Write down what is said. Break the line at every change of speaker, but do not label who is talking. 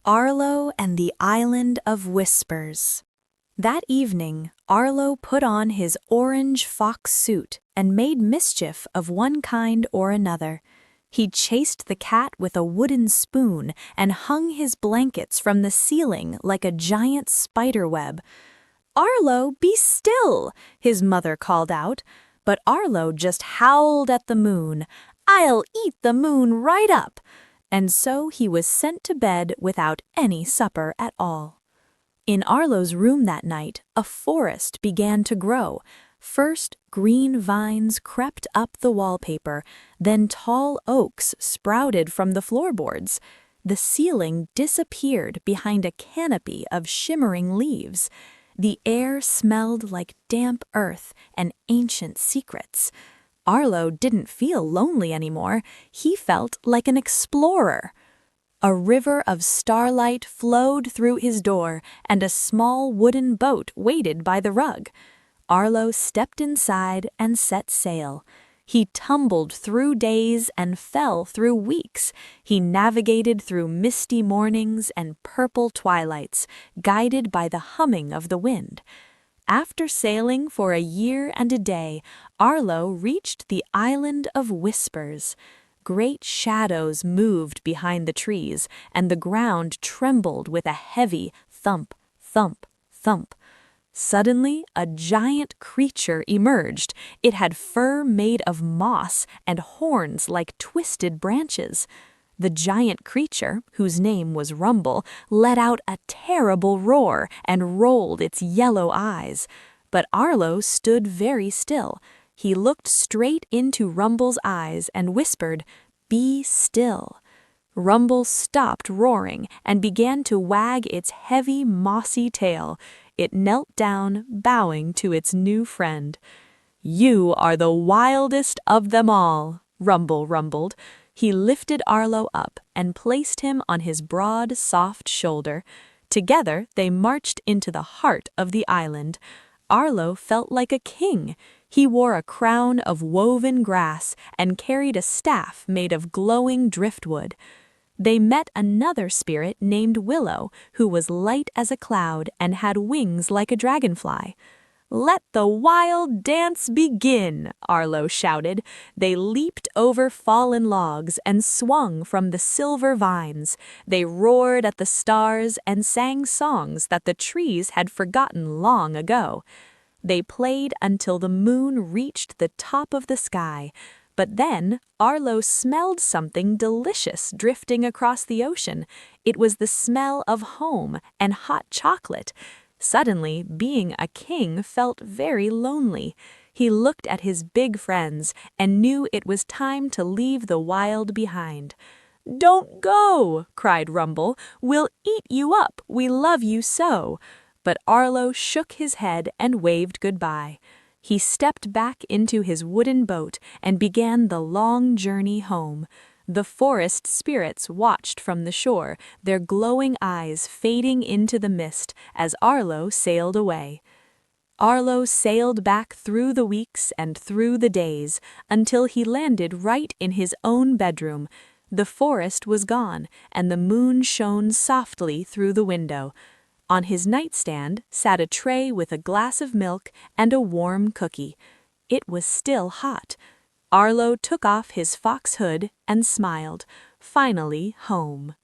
Arlo and the Island of Whispers. That evening, Arlo put on his orange fox suit and made mischief of one kind or another. He chased the cat with a wooden spoon and hung his blankets from the ceiling like a giant spider web. "Arlo, be still!" his mother called out, but Arlo just howled at the moon. "I'll eat the moon right up!" And so he was sent to bed without any supper at all. In Arlo's room that night, a forest began to grow. First, green vines crept up the wallpaper, then tall oaks sprouted from the floorboards. The ceiling disappeared behind a canopy of shimmering leaves. The air smelled like damp earth and ancient secrets. Arlo didn't feel lonely anymore. He felt like an explorer. A river of starlight flowed through his door, and a small wooden boat waited by the rug. Arlo stepped inside and set sail. He tumbled through days and fell through weeks. He navigated through misty mornings and purple twilights, guided by the humming of the wind. After sailing for a year and a day, Arlo reached the Island of Whispers. Great shadows moved behind the trees, and the ground trembled with a heavy thump, thump, thump. Suddenly, a giant creature emerged. It had fur made of moss and horns like twisted branches. The giant creature, whose name was Rumble, let out a terrible roar and rolled its yellow eyes. But Arlo stood very still. He looked straight into Rumble's eyes and whispered, "Be still." Rumble stopped roaring and began to wag its heavy, mossy tail. It knelt down, bowing to its new friend. "You are the wildest of them all," Rumble rumbled. He lifted Arlo up and placed him on his broad, soft shoulder. Together they marched into the heart of the island. Arlo felt like a king. He wore a crown of woven grass and carried a staff made of glowing driftwood. They met another spirit named Willow, who was light as a cloud and had wings like a dragonfly. "Let the wild dance begin!" Arlo shouted. They leaped over fallen logs and swung from the silver vines. They roared at the stars and sang songs that the trees had forgotten long ago. They played until the moon reached the top of the sky. But then Arlo smelled something delicious drifting across the ocean. It was the smell of home and hot chocolate. Suddenly, being a king felt very lonely. He looked at his big friends and knew it was time to leave the wild behind. "Don't go!" cried Rumble. "We'll eat you up, we love you so." But Arlo shook his head and waved goodbye. He stepped back into his wooden boat and began the long journey home. The forest spirits watched from the shore, their glowing eyes fading into the mist as Arlo sailed away. Arlo sailed back through the weeks and through the days until he landed right in his own bedroom. The forest was gone, and the moon shone softly through the window. On his nightstand sat a tray with a glass of milk and a warm cookie. It was still hot. Arlo took off his fox hood and smiled. Finally home.